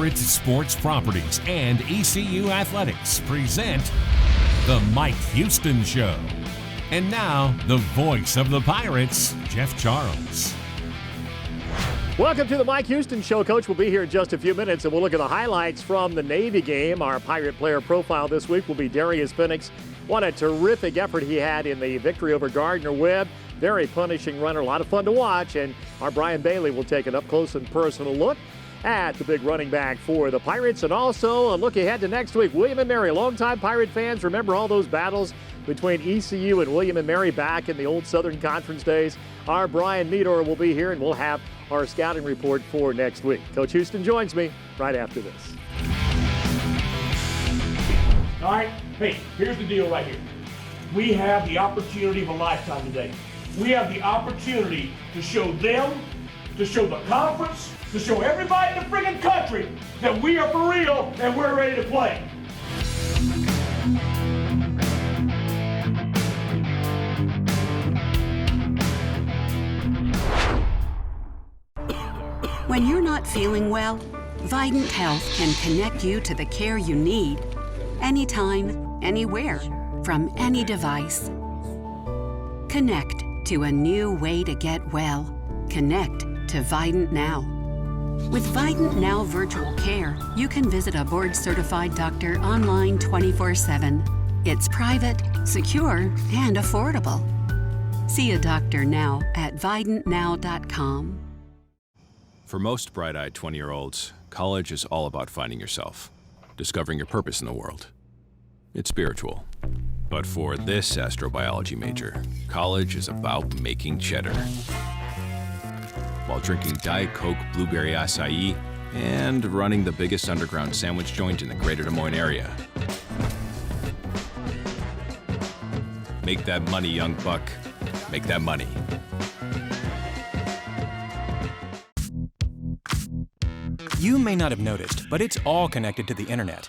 Pirates Sports Properties and ECU Athletics present The Mike Houston Show. And now, the voice of the Pirates, Jeff Charles. Welcome to the Mike Houston Show. Coach will be here in just a few minutes, and we'll look at the highlights from the Navy game. Our Pirate player profile this week will be Darius Phoenix. What a terrific effort he had in the victory over Gardner-Webb. Very punishing runner, a lot of fun to watch, and our Brian Bailey will take an up-close and personal look at the big running back for the Pirates, and also a look ahead to next week. William and Mary, longtime Pirate fans, remember all those battles between ECU and William and Mary back in the old Southern Conference days? Our Brian Meador will be here, and we'll have our scouting report for next week. Coach Houston joins me right after this. All right, hey, here's the deal right here. We have the opportunity of a lifetime today. We have the opportunity to show them, to show the conference, to show everybody in the friggin' country that we are for real and we're ready to play. When you're not feeling well, Vidant Health can connect you to the care you need anytime, anywhere, from any device. Connect to a new way to get well. Connect to Vidant Now. With Vidant Now Virtual Care, you can visit a board-certified doctor online 24/7. It's private, secure, and affordable. See a doctor now at vidantnow.com. For most bright-eyed 20-year-olds, college is all about finding yourself, discovering your purpose in the world. It's spiritual. But for this astrobiology major, college is about making cheddar. While drinking Diet Coke Blueberry Acai and running the biggest underground sandwich joint in the greater Des Moines area. Make that money, young buck. Make that money. You may not have noticed, but it's all connected to the internet.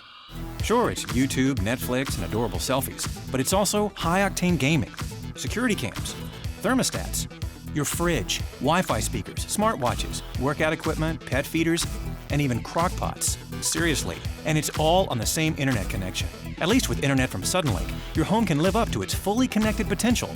Sure, it's YouTube, Netflix, and adorable selfies, but it's also high-octane gaming, security cams, thermostats, your fridge, Wi-Fi speakers, smartwatches, workout equipment, pet feeders, and even crock-pots. Seriously, and it's all on the same internet connection. At least with internet from Suddenlink, your home can live up to its fully connected potential.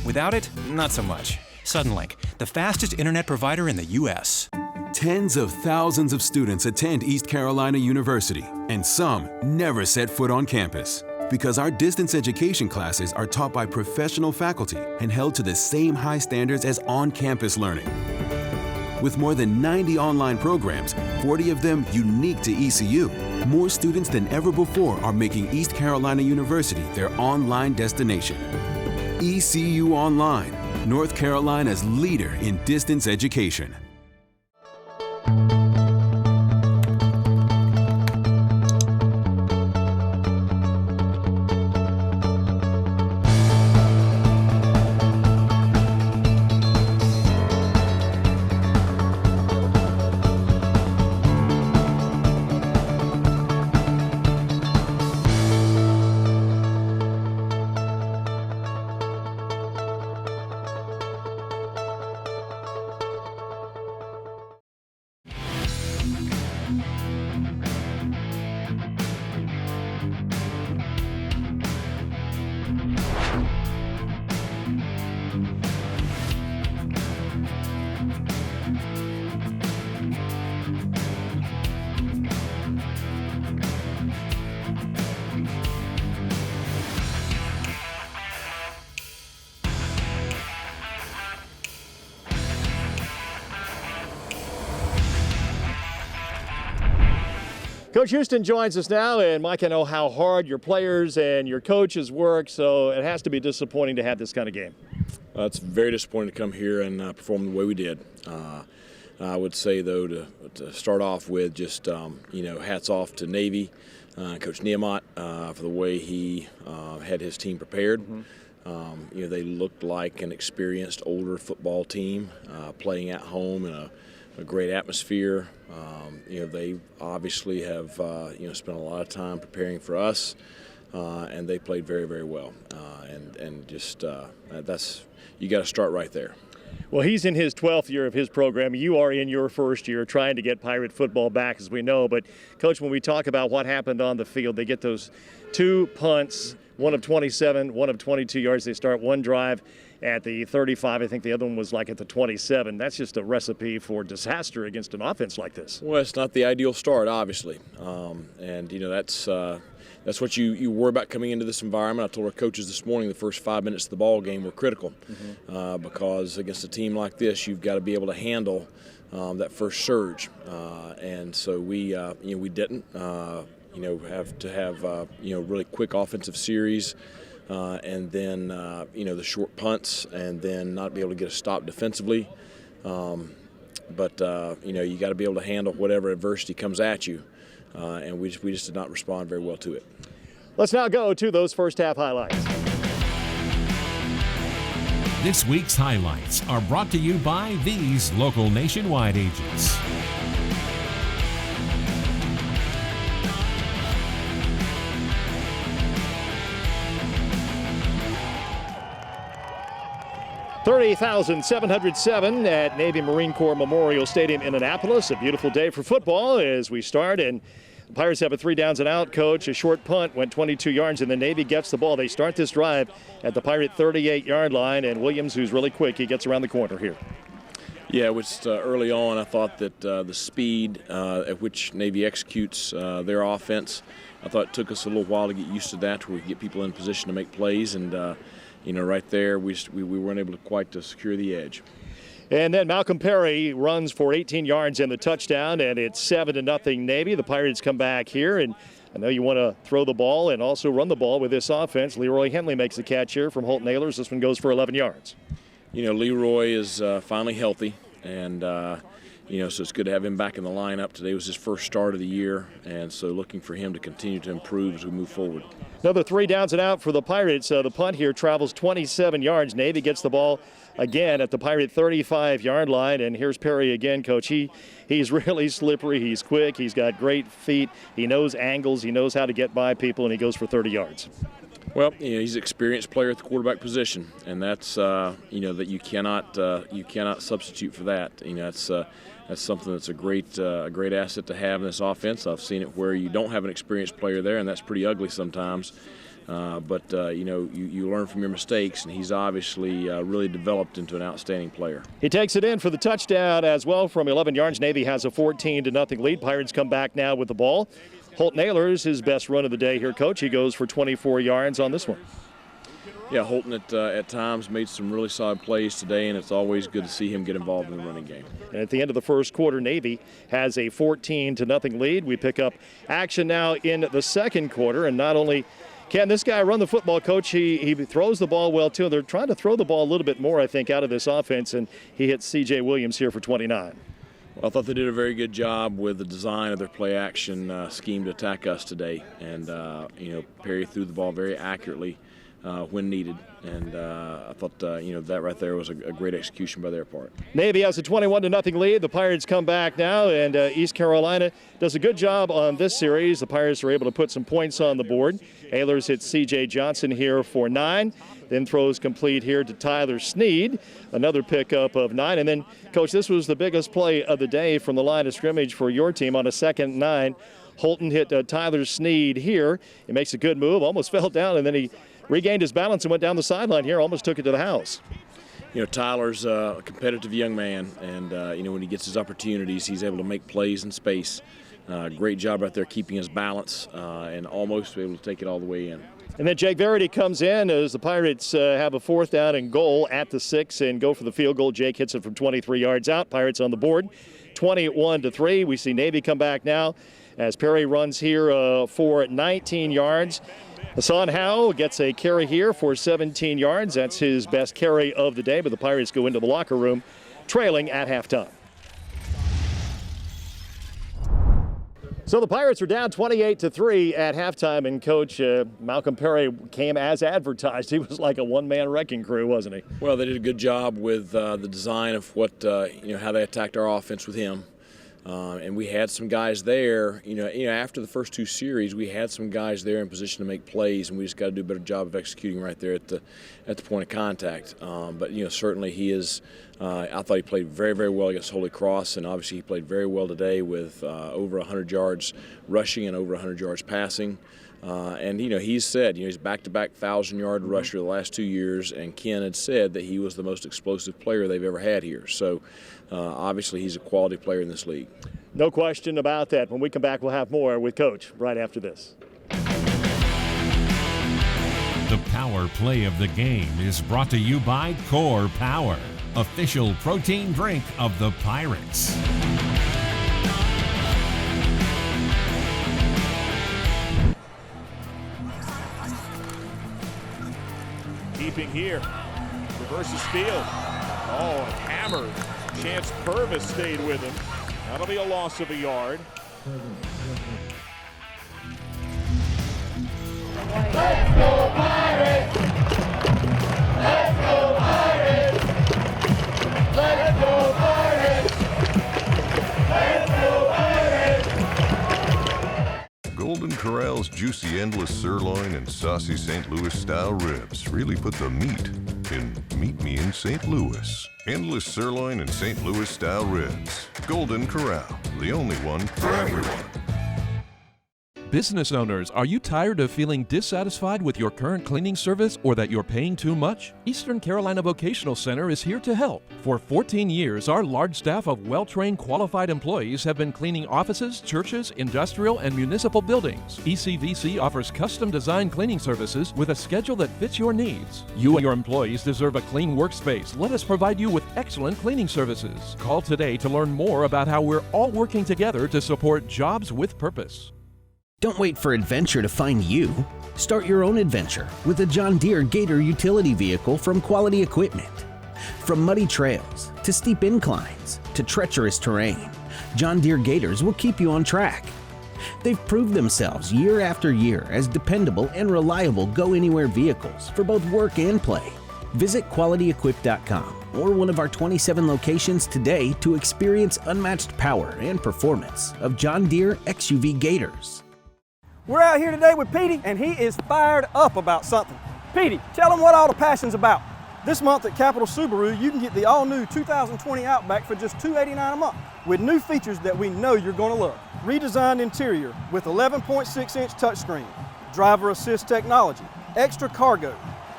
Without it, not so much. Suddenlink, the fastest internet provider in the U.S. Tens of thousands of students attend East Carolina University, and some never set foot on campus. Because our distance education classes are taught by professional faculty and held to the same high standards as on-campus learning. With more than 90 online programs, 40 of them unique to ECU, more students than ever before are making East Carolina University their online destination. ECU Online, North Carolina's leader in distance education. Coach Houston joins us now, and Mike, I know how hard your players and your coaches work, so it has to be disappointing to have this kind of game. It's very disappointing to come here and perform the way we did. I would say, though, to start off with, just hats off to Navy, Coach Niemot, for the way he had his team prepared. Mm-hmm. They looked like an experienced older football team playing at home in a great atmosphere. They obviously have spent a lot of time preparing for us, and they played very, very well. And just that's, you got to start right there. Well, he's in his 12th year of his program. You are in your first year trying to get Pirate football back, as we know. But, Coach, when we talk about what happened on the field, they get those 2 punts, one of 27, one of 22 yards. They start one drive at the 35. I think the other one was like at the 27. That's just a recipe for disaster against an offense like this. Well, it's not the ideal start, obviously. And, that's what you worry about coming into this environment. I told our coaches this morning the first 5 minutes of the ball game were critical because against a team like this, you've got to be able to handle that first surge. And so we didn't. Have to have really quick offensive series, and then the short punts, and then not be able to get a stop defensively. But you got to be able to handle whatever adversity comes at you. And we just did not respond very well to it. Let's now go to those first half highlights. This week's highlights are brought to you by these local Nationwide agents. $30,707 at Navy Marine Corps Memorial Stadium in Annapolis. A beautiful day for football as we start, and the Pirates have a 3 downs and out, Coach. A short punt went 22 yards, and the Navy gets the ball. They start this drive at the Pirate 38-yard line, and Williams, who's really quick, he gets around the corner here. Yeah, it was early on. I thought that the speed at which Navy executes their offense, I thought it took us a little while to get used to that, where we get people in position to make plays, and right there, we weren't able to quite secure the edge. And then Malcolm Perry runs for 18 yards and the touchdown, and it's 7-0 Navy. The Pirates come back here, and I know you want to throw the ball and also run the ball with this offense. Leroy Henley makes the catch here from Holton Ahlers. This one goes for 11 yards. Leroy is finally healthy, and so it's good to have him back in the lineup. Today was his first start of the year, and so looking for him to continue to improve as we move forward. Another 3 downs and out for the Pirates. The punt here travels 27 yards. Navy gets the ball again at the Pirate 35-yard line, and here's Perry again, Coach. He's really slippery. He's quick. He's got great feet. He knows angles. He knows how to get by people, and he goes for 30 yards. Well, he's an experienced player at the quarterback position, and that's that you cannot substitute for that. That's something that's a great asset to have in this offense. I've seen it where you don't have an experienced player there, and that's pretty ugly sometimes. But you learn from your mistakes, and he's obviously really developed into an outstanding player. He takes it in for the touchdown as well from 11 yards. Navy has a 14-0 lead. Pirates come back now with the ball. Holton Ahlers, his best run of the day here, Coach. He goes for 24 yards on this one. Yeah, Holton at times made some really solid plays today, and it's always good to see him get involved in the running game. And at the end of the first quarter, Navy has a 14-0 lead. We pick up action now in the second quarter, and not only can this guy run the football, Coach, he throws the ball well, too. They're trying to throw the ball a little bit more, I think, out of this offense, and he hits C.J. Williams here for 29. Well, I thought they did a very good job with the design of their play-action scheme to attack us today. And, Perry threw the ball very accurately when needed. And I thought, that right there was a great execution by their part. Navy has a 21-0 lead. The Pirates come back now, and East Carolina does a good job on this series. The Pirates are able to put some points on the board. Ahlers hits C.J. Johnson here for 9. Then throws complete here to Tyler Sneed, another pickup of 9. And then, Coach, this was the biggest play of the day from the line of scrimmage for your team on a 2nd and 9. Holton hit Tyler Sneed here. He makes a good move, almost fell down, and then he regained his balance and went down the sideline here, almost took it to the house. Tyler's a competitive young man, and, when he gets his opportunities, he's able to make plays in space. Great job right there keeping his balance and almost able to take it all the way in. And then Jake Verity comes in as the Pirates have a 4th down and goal at the 6 and go for the field goal. Jake hits it from 23 yards out. Pirates on the board, 21-3. We see Navy come back now as Perry runs here for 19 yards. Hassan Howell gets a carry here for 17 yards. That's his best carry of the day, but the Pirates go into the locker room trailing at halftime. So the Pirates are down 28-3 at halftime, and Coach Malcolm Perry came as advertised. He was like a one-man wrecking crew, wasn't he? Well, they did a good job with the design of what how they attacked our offense with him, and we had some guys there. After the first 2 series, we had some guys there in position to make plays, and we just got to do a better job of executing right there at the point of contact. But certainly he is I thought he played very, very well against Holy Cross, and obviously he played very well today with over 100 yards rushing and over 100 yards passing. And, he's said, he's back-to-back 1,000-yard rusher the last 2 years, and Ken had said that he was the most explosive player they've ever had here. So, obviously, he's a quality player in this league. No question about that. When we come back, we'll have more with Coach right after this. The power play of the game is brought to you by Core Power, official protein drink of the Pirates. Keeping here, reverses field. Oh, and hammered. Chance Purvis stayed with him. That'll be a loss of a yard. Let's go Pirates! Let's go Pirates! Let's go Pirates! Let's go Pirates! Golden Corral's juicy endless sirloin and saucy St. Louis style ribs really put the meat in Meet Me in St. Louis. Endless sirloin and St. Louis style ribs. Golden Corral, the only one for everyone. Business owners, are you tired of feeling dissatisfied with your current cleaning service or that you're paying too much? Eastern Carolina Vocational Center is here to help. For 14 years, our large staff of well-trained, qualified employees have been cleaning offices, churches, industrial, and municipal buildings. ECVC offers custom-designed cleaning services with a schedule that fits your needs. You and your employees deserve a clean workspace. Let us provide you with excellent cleaning services. Call today to learn more about how we're all working together to support jobs with purpose. Don't wait for adventure to find you. Start your own adventure with a John Deere Gator utility vehicle from Quality Equipment. From muddy trails to steep inclines to treacherous terrain, John Deere Gators will keep you on track. They've proved themselves year after year as dependable and reliable go-anywhere vehicles for both work and play. Visit QualityEquip.com or one of our 27 locations today to experience unmatched power and performance of John Deere XUV Gators. We're out here today with Petey, and he is fired up about something. Petey, tell him what all the passion's about. This month at Capital Subaru, you can get the all-new 2020 Outback for just $289 a month with new features that we know you're going to love. Redesigned interior with 11.6-inch touchscreen, driver assist technology, extra cargo,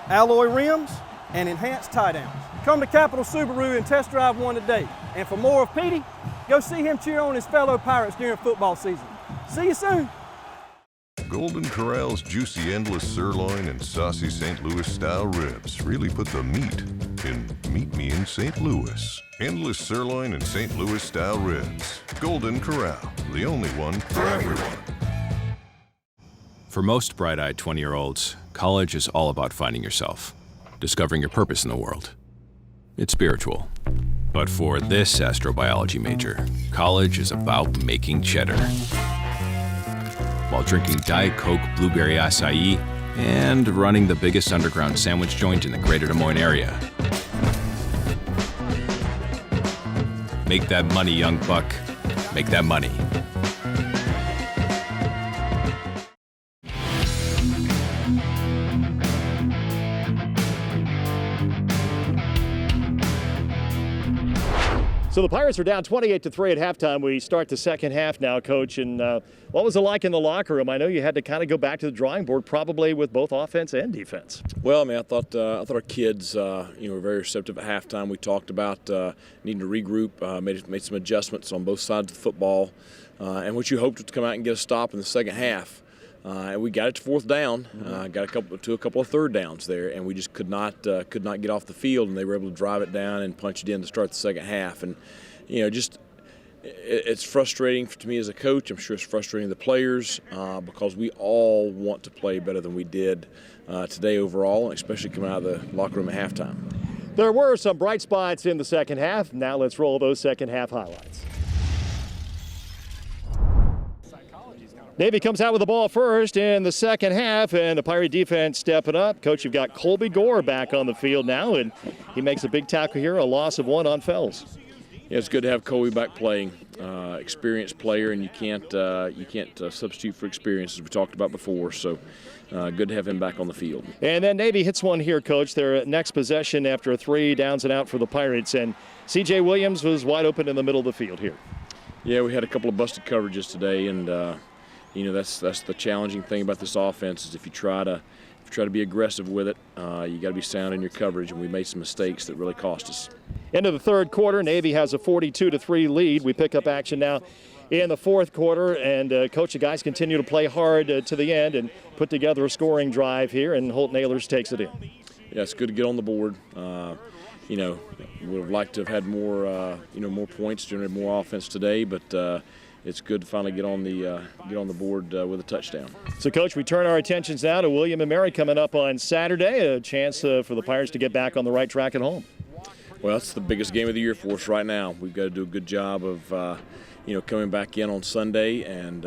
alloy rims, and enhanced tie-downs. Come to Capital Subaru and test drive one today. And for more of Petey, go see him cheer on his fellow Pirates during football season. See you soon. Golden Corral's juicy endless sirloin and saucy St. Louis style ribs really put the meat in Meet Me in St. Louis. Endless sirloin and St. Louis style ribs. Golden Corral, the only one for everyone. For most bright-eyed 20-year-olds, college is all about finding yourself, discovering your purpose in the world. It's spiritual. But for this astrobiology major, college is about making cheddar. While drinking Diet Coke Blueberry Acai and running the biggest underground sandwich joint in the greater Des Moines area. Make that money, young buck. Make that money. So the Pirates are down 28-3 at halftime. We start the second half now, Coach. And what was it like in the locker room? I know you had to kind of go back to the drawing board, probably with both offense and defense. Well, I mean, I thought our kids, were very receptive at halftime. We talked about needing to regroup, made some adjustments on both sides of the football, and what you hoped was to come out and get a stop in the second half. And we got it to fourth down, got a couple of third downs there, and we just could not get off the field, and they were able to drive it down and punch it in to start the second half. And it's frustrating to me as a coach. I'm sure it's frustrating to the players because we all want to play better than we did today overall, and especially coming out of the locker room at halftime. There were some bright spots in the second half. Now let's roll those second half highlights. Navy comes out with the ball first in the second half, and the Pirate defense stepping up. Coach, you've got Colby Gore back on the field now, and he makes a big tackle here, a loss of one on Fells. Yeah, it's good to have Colby back playing. Experienced player, and you can't substitute for experience, as we talked about before. So good to have him back on the field. And then Navy hits one here, Coach. Their next possession after a 3 downs and out for the Pirates, and C.J. Williams was wide open in the middle of the field here. Yeah, we had a couple of busted coverages today, and that's the challenging thing about this offense is if you try to be aggressive with it, you got to be sound in your coverage, and we made some mistakes that really cost us. Into the third quarter, Navy has a 42-3 lead. We pick up action now in the fourth quarter, and Coach, the guys continue to play hard to the end and put together a scoring drive here, and Holt Nailers takes it in. Yeah, it's good to get on the board. Would have liked to have had more, more points, generate more offense today, but it's good to finally get on the board with a touchdown. So, Coach, we turn our attentions now to William and Mary coming up on Saturday, a chance for the Pirates to get back on the right track at home. Well, that's the biggest game of the year for us right now. We've got to do a good job of, coming back in on Sunday and,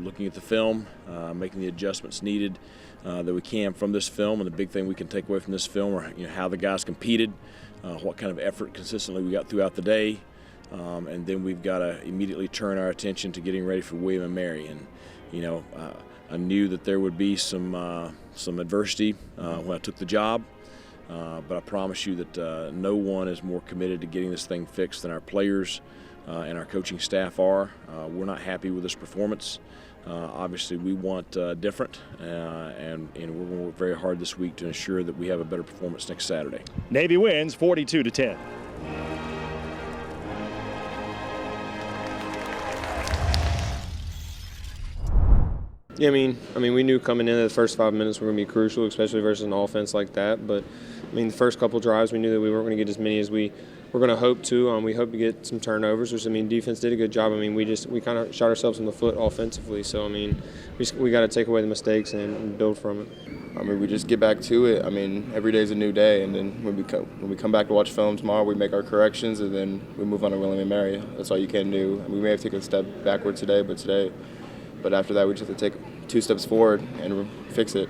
looking at the film, making the adjustments needed that we can from this film. And the big thing we can take away from this film are, how the guys competed, what kind of effort consistently we got throughout the day. And then we've got to immediately turn our attention to getting ready for William and Mary. And, I knew that there would be some adversity when I took the job. But I promise you that no one is more committed to getting this thing fixed than our players and our coaching staff are. We're not happy with this performance. Obviously, we want different, and we're going to work very hard this week to ensure that we have a better performance next Saturday. Navy wins 42-10. Yeah, I mean, we knew coming into the first 5 minutes were going to be crucial, especially versus an offense like that. But the first couple drives, we knew that we weren't going to get as many as we were going to hope to. We hope to get some turnovers, which defense did a good job. We kind of shot ourselves in the foot offensively. So we got to take away the mistakes and build from it. We just get back to it. Every day is a new day, and then when we come back to watch film tomorrow, we make our corrections, and then we move on to William and Mary. That's all you can do. We may have taken a step backward today, but after that, we just have to take 2 steps forward and fix it.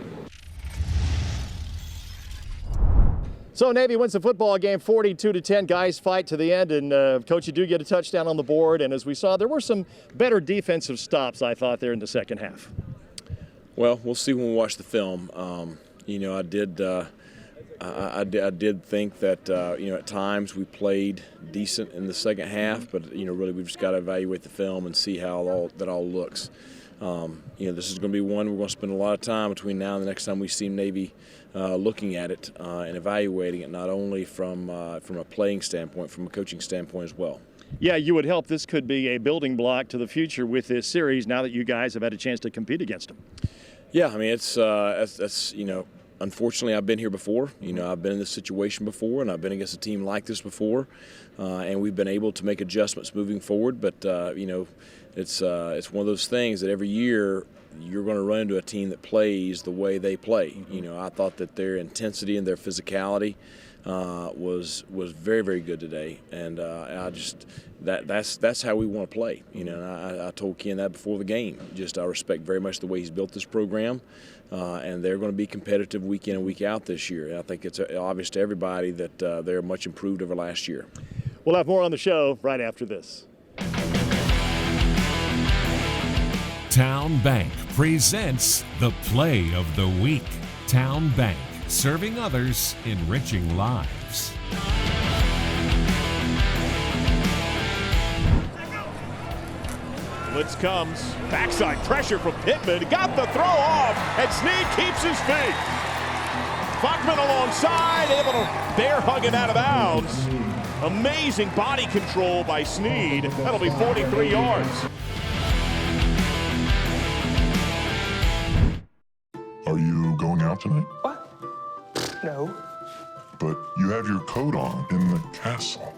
So Navy wins the football game 42-10. Guys fight to the end, and Coach, you do get a touchdown on the board. And as we saw, there were some better defensive stops, I thought, there in the second half. Well, we'll see when we watch the film. I did think that at times we played decent in the second half, but really we've just got to evaluate the film and see how that all looks. This is going to be one we're going to spend a lot of time between now and the next time we see Navy looking at it and evaluating it, not only from a playing standpoint, from a coaching standpoint as well. Yeah, you would help. This could be a building block to the future with this series now that you guys have had a chance to compete against them. Yeah, that's unfortunately, I've been here before. I've been in this situation before, and I've been against a team like this before, and we've been able to make adjustments moving forward. But it's one of those things that every year you're going to run into a team that plays the way they play. I thought that their intensity and their physicality was very, very good today, and that's how we want to play. And I told Ken that before the game. I respect very much the way he's built this program. And they're going to be competitive week in and week out this year. And I think it's obvious to everybody that they're much improved over last year. We'll have more on the show right after this. Town Bank presents the Play of the Week. Town Bank, serving others, enriching lives. Blitz comes, backside pressure from Pittman, got the throw off, and Snead keeps his feet. Buckman alongside, able to bear hug him out of bounds. Amazing body control by Snead. That'll be 43 yards. Are you going out tonight? What? No. But you have your coat on in the castle.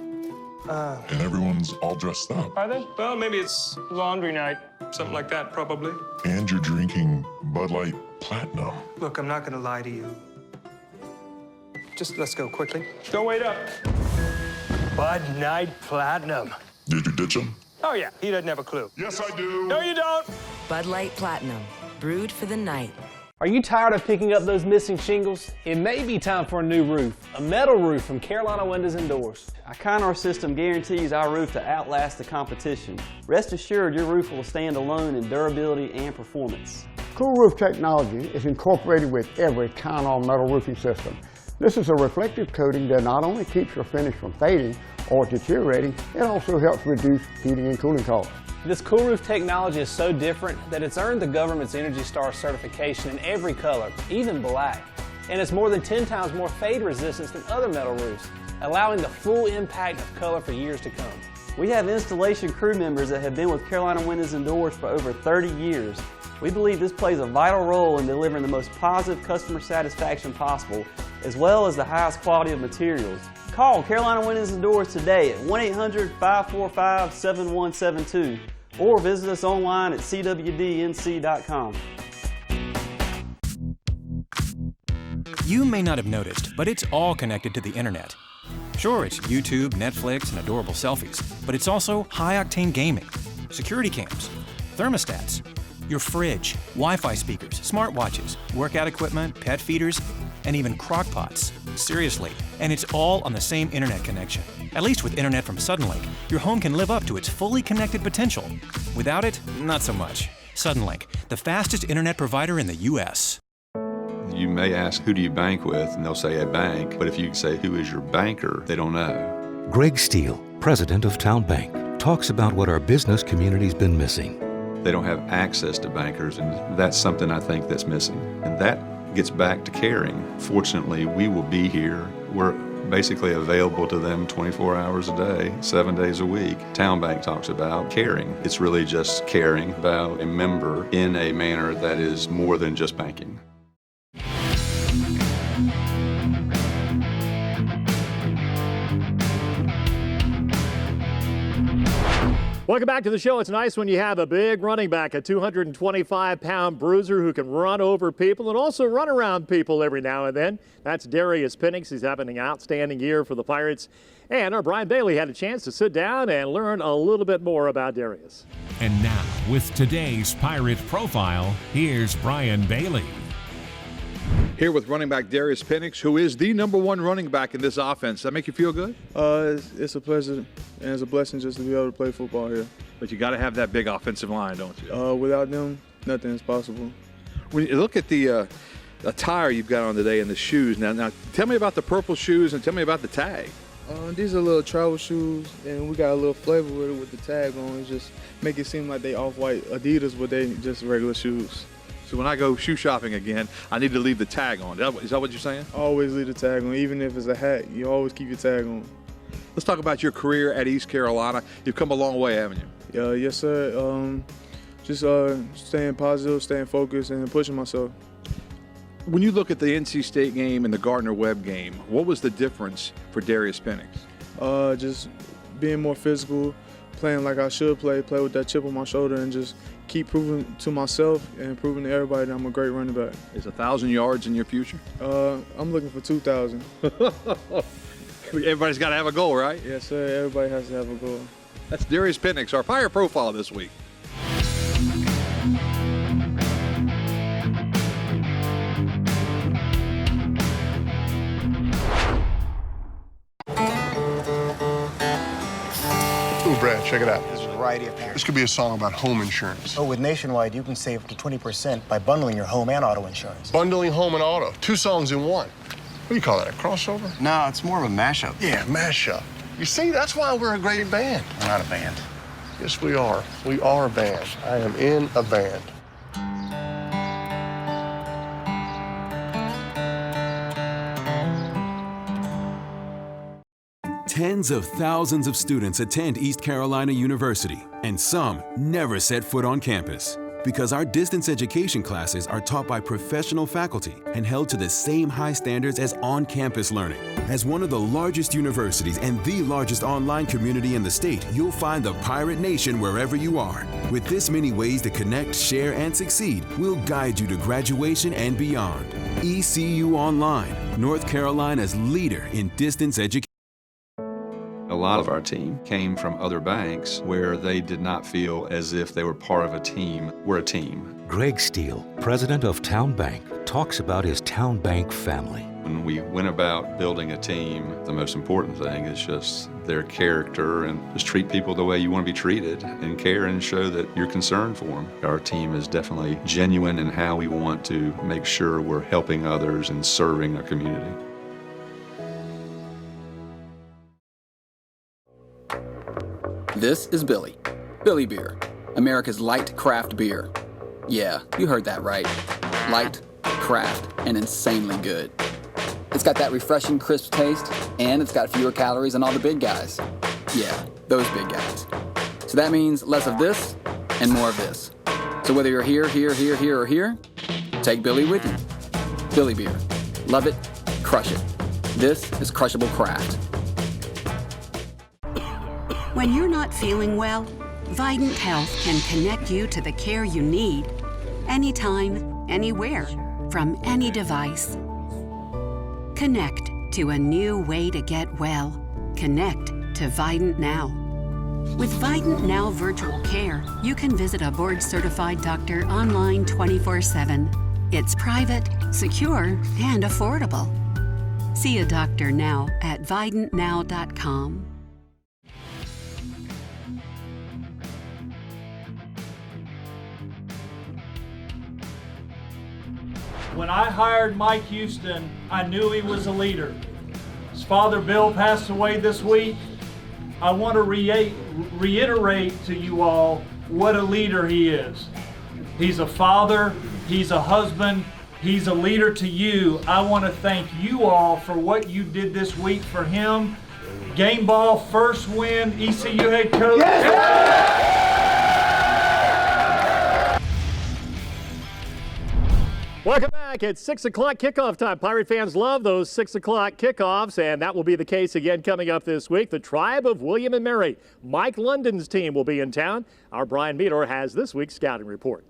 And everyone's all dressed up. Are they? Well, maybe it's laundry night. Something like that, probably. And you're drinking Bud Light Platinum. Look, I'm not gonna lie to you. Just let's go quickly. Don't wait up. Bud Light Platinum. Did you ditch him? Oh, yeah. He doesn't have a clue. Yes, I do. No, you don't. Bud Light Platinum, brewed for the night. Are you tired of picking up those missing shingles? It may be time for a new roof, a metal roof from Carolina Windows and Doors. Our Kynar system guarantees our roof to outlast the competition. Rest assured your roof will stand alone in durability and performance. Cool Roof technology is incorporated with every Kynar metal roofing system. This is a reflective coating that not only keeps your finish from fading or deteriorating, it also helps reduce heating and cooling costs. This Cool Roof technology is so different that it's earned the government's Energy Star certification in every color, even black. And it's more than 10 times more fade resistance than other metal roofs, allowing the full impact of color for years to come. We have installation crew members that have been with Carolina Windows and Doors for over 30 years. We believe this plays a vital role in delivering the most positive customer satisfaction possible, as well as the highest quality of materials. Call Carolina Windows and Doors today at 1-800-545-7172 or visit us online at cwdnc.com. You may not have noticed, but it's all connected to the internet. Sure, it's YouTube, Netflix, and adorable selfies, but it's also high-octane gaming, security cams, thermostats, your fridge, Wi-Fi speakers, smartwatches, workout equipment, pet feeders, and even crock pots. Seriously, and it's all on the same internet connection. At least with internet from Suddenlink, your home can live up to its fully connected potential. Without it, not so much. Suddenlink, the fastest internet provider in the U.S. You may ask, who do you bank with? And they'll say a bank. But if you say, who is your banker? They don't know. Greg Steele, president of Town Bank, talks about what our business community's been missing. They don't have access to bankers, and that's something I think that's missing. And that gets back to caring. Fortunately, we will be here. We're basically available to them 24 hours a day, 7 days a week. Town Bank talks about caring. It's really just caring about a member in a manner that is more than just banking. Welcome back to the show. It's nice when you have a big running back, a 225-pound bruiser who can run over people and also run around people every now and then. That's Darius Penix. He's having an outstanding year for the Pirates. And our Brian Bailey had a chance to sit down and learn a little bit more about Darius. And now, with today's Pirate Profile, here's Brian Bailey. Here with running back Darius Penix, who is the #1 running back in this offense. Does that make you feel good? It's a pleasure and it's a blessing just to be able to play football here. But you got to have that big offensive line, don't you? Without them, nothing is possible. When you look at the attire you've got on today and the shoes, now tell me about the purple shoes and tell me about the tag. These are little travel shoes, and we got a little flavor with it with the tag on. Just make it seem like they off-white Adidas, but they just regular shoes. So when I go shoe shopping again, I need to leave the tag on. Is that what you're saying? Always leave the tag on. Even if it's a hat, you always keep your tag on. Let's talk about your career at East Carolina. You've come a long way, haven't you? Yes, sir. Just staying positive, staying focused, and pushing myself. When you look at the NC State game and the Gardner-Webb game, what was the difference for Darius Penix? Just being more physical, playing like I should play with that chip on my shoulder, and just keep proving to myself and proving to everybody that I'm a great running back. Is 1,000 yards in your future? I'm looking for 2,000. Everybody's got to have a goal, right? Yes, sir. Everybody has to have a goal. That's Darius Penix, our Pirate Profile this week. Ooh, Brad, check it out. There's a variety of pairs. This could be a song about home insurance. Oh, with Nationwide, you can save up to 20% by bundling your home and auto insurance. Bundling home and auto. 2 songs in one. What do you call that, a crossover? No, it's more of a mashup. Yeah, mashup. You see, that's why we're a great band. We're not a band. Yes, we are. We are a band. I am in a band. Tens of thousands of students attend East Carolina University, and some never set foot on campus. Because our distance education classes are taught by professional faculty and held to the same high standards as on-campus learning. As one of the largest universities and the largest online community in the state, you'll find the Pirate Nation wherever you are. With this many ways to connect, share, and succeed, we'll guide you to graduation and beyond. ECU Online, North Carolina's leader in distance education. A lot of our team came from other banks where they did not feel as if they were part of a team. We're a team. Greg Steele, president of Town Bank, talks about his Town Bank family. When we went about building a team, the most important thing is just their character and just treat people the way you want to be treated and care and show that you're concerned for them. Our team is definitely genuine in how we want to make sure we're helping others and serving our community. This is Billy Beer, America's light craft beer. Yeah, you heard that right. Light, craft, and insanely good. It's got that refreshing, crisp taste, and it's got fewer calories than all the big guys. Yeah, those big guys. So that means less of this and more of this. So whether you're here, or here, take Billy with you. Billy Beer. Love it, crush it. This is crushable craft. When you're not feeling well, Vidant Health can connect you to the care you need anytime, anywhere, from any device. Connect to a new way to get well. Connect to Vidant Now. With Vidant Now Virtual Care, you can visit a board-certified doctor online 24/7. It's private, secure, and affordable. See a doctor now at vidantnow.com. When I hired Mike Houston, I knew he was a leader. His father, Bill, passed away this week. I want to reiterate to you all what a leader he is. He's a father, he's a husband, he's a leader to you. I want to thank you all for what you did this week for him. Game ball, first win, ECU head coach. Yes! Welcome back. It's 6 o'clock kickoff time. Pirate fans love those 6 o'clock kickoffs, and that will be the case again coming up this week. The Tribe of William and Mary. Mike London's team will be in town. Our Brian Meador has this week's scouting report.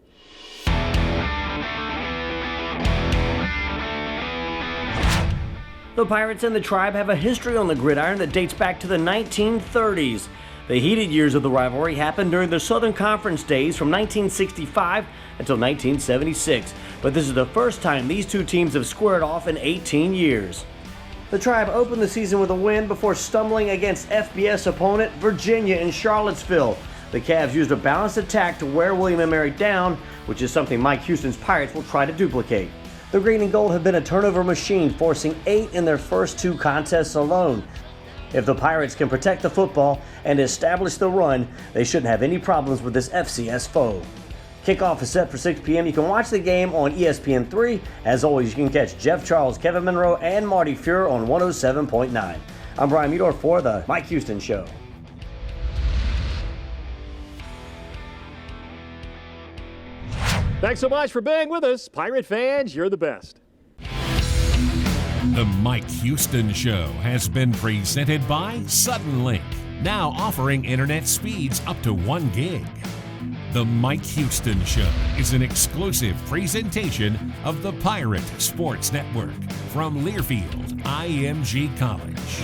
The Pirates and the Tribe have a history on the gridiron that dates back to the 1930s. The heated years of the rivalry happened during the Southern Conference days from 1965 until 1976, but this is the first time these two teams have squared off in 18 years. The Tribe opened the season with a win before stumbling against FBS opponent Virginia in Charlottesville. The Cavs used a balanced attack to wear William and Mary down, which is something Mike Houston's Pirates will try to duplicate. The Green and Gold have been a turnover machine, forcing 8 in their first 2 contests alone. If the Pirates can protect the football and establish the run, they shouldn't have any problems with this FCS foe. Kickoff is set for 6 p.m. You can watch the game on ESPN3. As always, you can catch Jeff Charles, Kevin Monroe, and Marty Fuhrer on 107.9. I'm Brian Meador for the Mike Houston Show. Thanks so much for being with us. Pirate fans, you're the best. The Mike Houston Show has been presented by Suddenlink, now offering internet speeds up to 1 gig. The Mike Houston Show is an exclusive presentation of the Pirate Sports Network from Learfield IMG College.